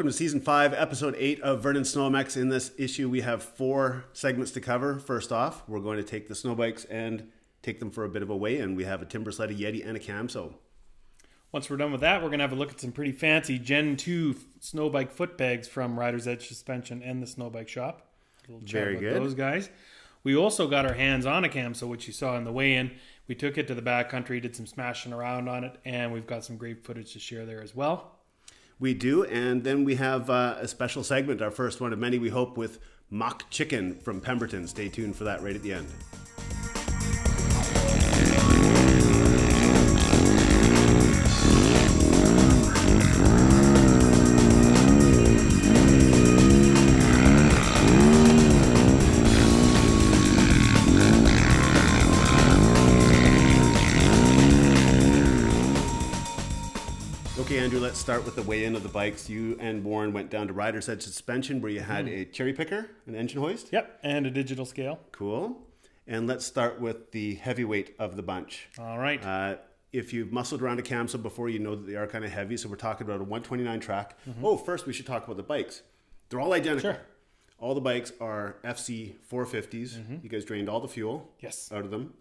welcome to Season 5, Episode 8 of Vernon SnowMX. In this issue, we have 4 segments to cover. First off, we're going to take the snow bikes and take them for a bit of a weigh-in. We have a timber sled, a Yeti, and a Camso. Once we're done with that, we're going to have a look at some pretty fancy Gen 2 Snowbike Footpegs from Rider's Edge Suspension and the Snowbike Shop. A little chat Very about good. those guys. We also got our hands on a Camso, which you saw in the weigh-in. We took it to the backcountry, did some smashing around on it, and we've got some great footage to share there as well. We do, and then we have a special segment, our first one of many, we hope, with mock chicken from Pemberton. Stay tuned for that right at the end. Okay, Andrew, let's start with the weigh-in of the bikes. You and Warren went down to Rider's Edge Suspension where you had a cherry picker, an engine hoist. Yep, and a digital scale. Cool. And let's start with the heavyweight of the bunch. All right. If you've muscled around a Camso before, you know that they are kind of heavy. So we're talking about a 129 track. Oh, first we should talk about the bikes. They're all identical. Sure. All the bikes are FC 450s. You guys drained all the fuel out of them.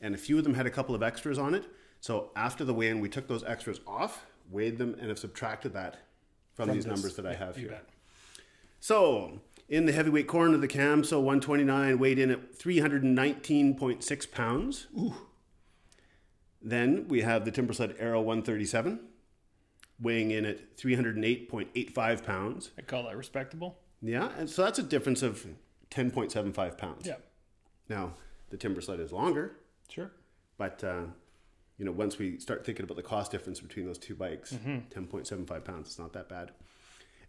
And a few of them had a couple of extras on it. So after the weigh-in, we took those extras off, weighed them, and have subtracted that from these numbers that I have here. Bet. So in the heavyweight corner of the Camso 129 weighed in at 319.6 pounds. Ooh. Then we have the Timber Sled Aero 137 weighing in at 308.85 pounds. I call that respectable. Yeah, and so that's a difference of 10.75 pounds. Yeah. Now, the Timber Sled is longer. Sure. But, you know, once we start thinking about the cost difference between those two bikes, 10.75 pounds, it's not that bad.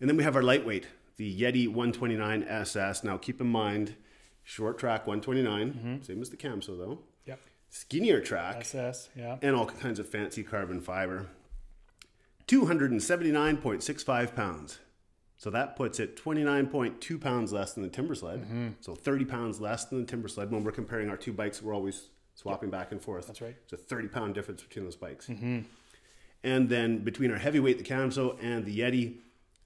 And then we have our lightweight, the Yeti 129 SS. Now, keep in mind, short track 129, same as the Camso, though. Yep. Skinnier track. SS, yeah. And all kinds of fancy carbon fiber. 279.65 pounds. So that puts it 29.2 pounds less than the Timber Sled. So 30 pounds less than the Timber Sled. When we're comparing our two bikes, we're always swapping back and forth. That's right. It's a 30-pound difference between those bikes. And then between our heavyweight, the Camso, and the Yeti,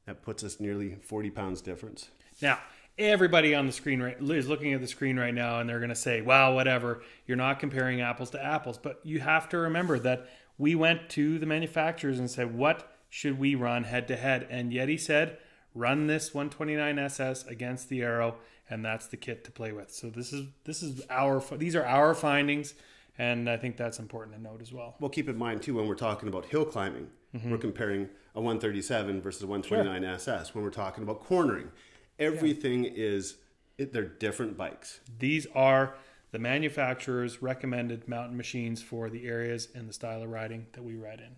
that puts us nearly 40 pounds difference. Now, everybody on the screen is looking at the screen right now, and they're going to say, wow, whatever, you're not comparing apples to apples. But you have to remember that we went to the manufacturers and said, what should we run head-to-head? And Yeti said, run this 129 SS against the Aero, and that's the kit to play with. So these are our findings, and I think that's important to note as well. Well, keep in mind too, when we're talking about hill climbing, we're comparing a 137 versus a 129 SS. When we're talking about cornering, everything they're different bikes. These are the manufacturer's recommended mountain machines for the areas and the style of riding that we ride in.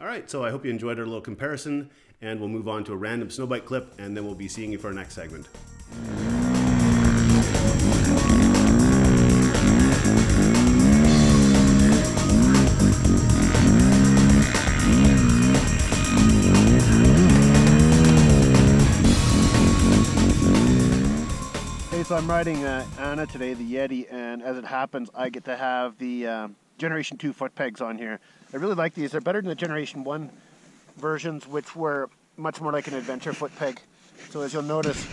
All right, so I hope you enjoyed our little comparison, and we'll move on to a random snowbike clip, and then we'll be seeing you for our next segment. Hey, so I'm riding Anna today, the Yeti, and as it happens, I get to have the Generation 2 Footpegs on here. I really like these. They're better than the Generation 1 versions, which were much more like an adventure foot peg. So as you'll notice,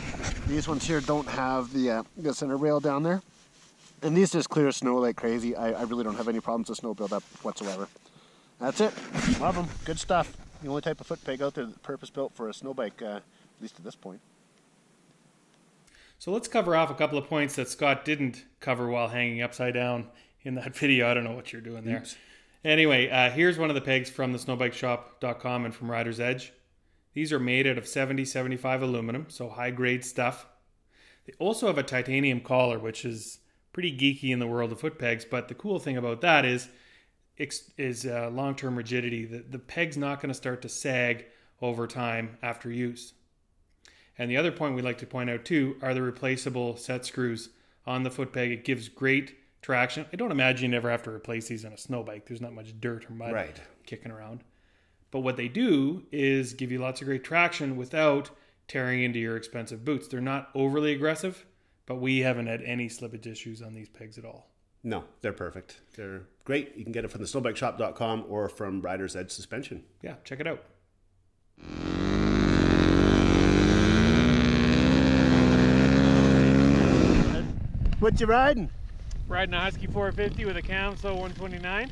these ones here don't have the center rail down there. And these just clear snow like crazy. I really don't have any problems with snow buildup whatsoever. That's it. Love them. Good stuff. The only type of foot peg out there that's purpose-built for a snow bike, at least at this point. So let's cover off a couple of points that Scott didn't cover while hanging upside down in that video. I don't know what you're doing there. Oops. Anyway, here's one of the pegs from the snowbikeshop.com and from Rider's Edge. These are made out of 70-75 aluminum, so high-grade stuff. They also have a titanium collar, which is pretty geeky in the world of foot pegs, but the cool thing about that is long-term rigidity. The peg's not going to start to sag over time after use. And the other point we'd like to point out too are the replaceable set screws on the foot peg. It gives great traction. I don't imagine you ever have to replace these on a snow bike. There's not much dirt or mud kicking around. But what they do is give you lots of great traction without tearing into your expensive boots. They're not overly aggressive, but we haven't had any slippage issues on these pegs at all. No, they're perfect. They're great. You can get it from the snowbikeshop.com or from Rider's Edge Suspension. Yeah, check it out. what you riding? Riding a Husky 450 with a Camso 129.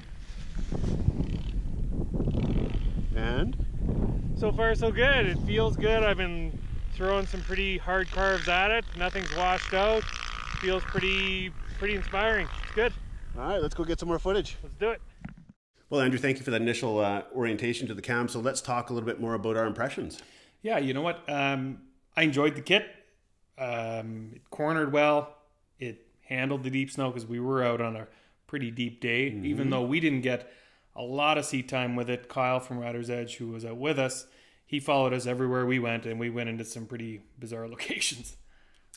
And? So far so good. It feels good. I've been throwing some pretty hard carves at it. Nothing's washed out. Feels pretty inspiring. It's good. All right, let's go get some more footage. Let's do it. Well, Andrew, thank you for that initial orientation to the cam. So let's talk a little bit more about our impressions. Yeah, you know what? I enjoyed the kit. It cornered well. It handled the deep snow because we were out on a pretty deep day. Mm-hmm. Even though we didn't get a lot of seat time with it, Kyle from Rider's Edge, who was out with us, he followed us everywhere we went, and we went into some pretty bizarre locations.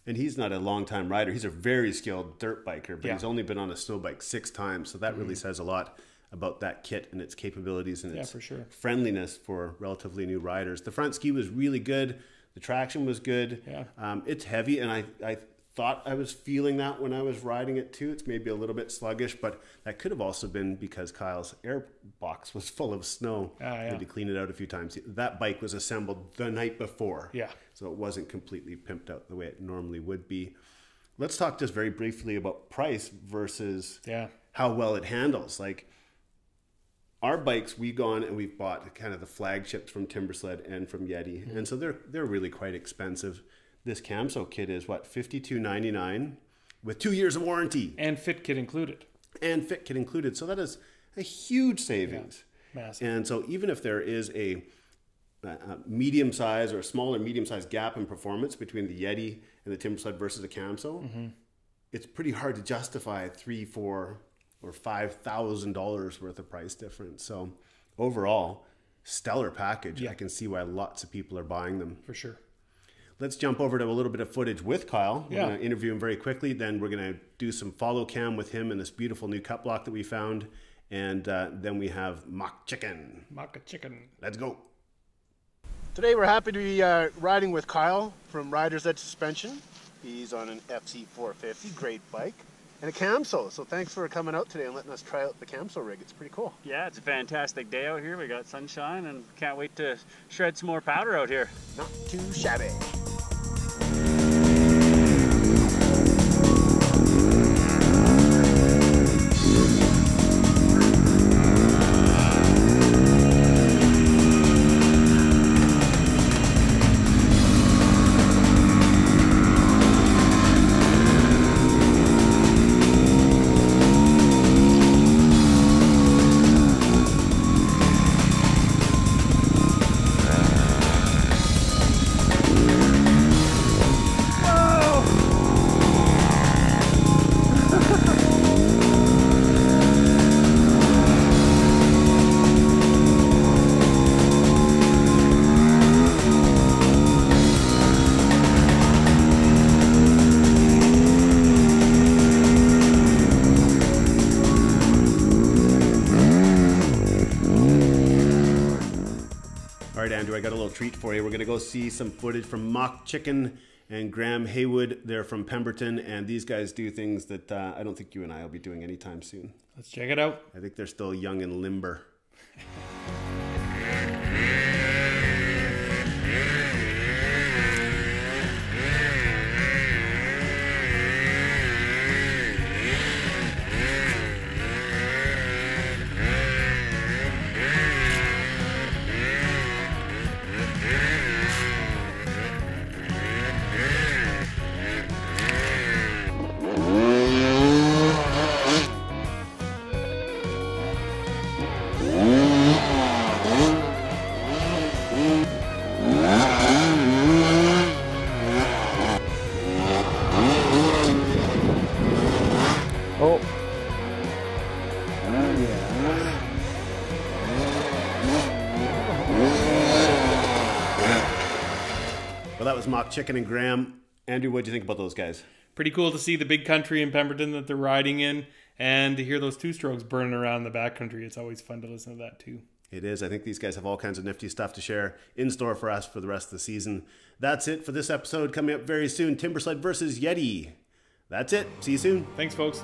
And he's not a long-time rider. He's a very skilled dirt biker, but he's only been on a snow bike 6 times. So that really says a lot about that kit and its capabilities and its friendliness for relatively new riders. The front ski was really good. The traction was good. Yeah. It's heavy, and I thought I was feeling that when I was riding it too. It's maybe a little bit sluggish, but that could have also been because Kyle's air box was full of snow. I had to clean it out a few times. That bike was assembled the night before. Yeah. So it wasn't completely pimped out the way it normally would be. Let's talk just very briefly about price versus how well it handles. Like, our bikes, we've gone and we've bought kind of the flagships from Timbersled and from Yeti. And so they're really quite expensive. This Camso kit is what, $52.99 with 2 years of warranty. And fit kit included. So that is a huge savings. Yeah, massive. And so even if there is a medium size or a smaller medium sized gap in performance between the Yeti and the Timbersled versus the Camso, it's pretty hard to justify $3,000, $4,000, or $5,000 worth of price difference. So overall, stellar package. I can see why lots of people are buying them. For sure. Let's jump over to a little bit of footage with Kyle. We're going to interview him very quickly. Then we're going to do some follow cam with him in this beautiful new cut block that we found. And then we have Mock Chicken. Mock Chicken. Let's go. Today we're happy to be riding with Kyle from Rider's Edge Suspension. He's on an FC450, great bike. And a Camso, so thanks for coming out today and letting us try out the Camso rig. It's pretty cool. Yeah, it's a fantastic day out here. We got sunshine and can't wait to shred some more powder out here. Not too shabby. Andrew, I got a little treat for you. We're going to go see some footage from Mock Chicken and Graham Haywood. They're from Pemberton, and these guys do things that I don't think you and I will be doing anytime soon. Let's check it out. I think they're still young and limber. That was Mock Chicken and Graham. Andrew, what do you think about those guys? Pretty cool to see the big country in Pemberton that they're riding in, and to hear those two-strokes burning around the backcountry. It's always fun to listen to that too. It is. I think these guys have all kinds of nifty stuff to share in store for us for the rest of the season. That's it for this episode. Coming up very soon, Timbersled versus Yeti. That's it. See you soon. Thanks, folks.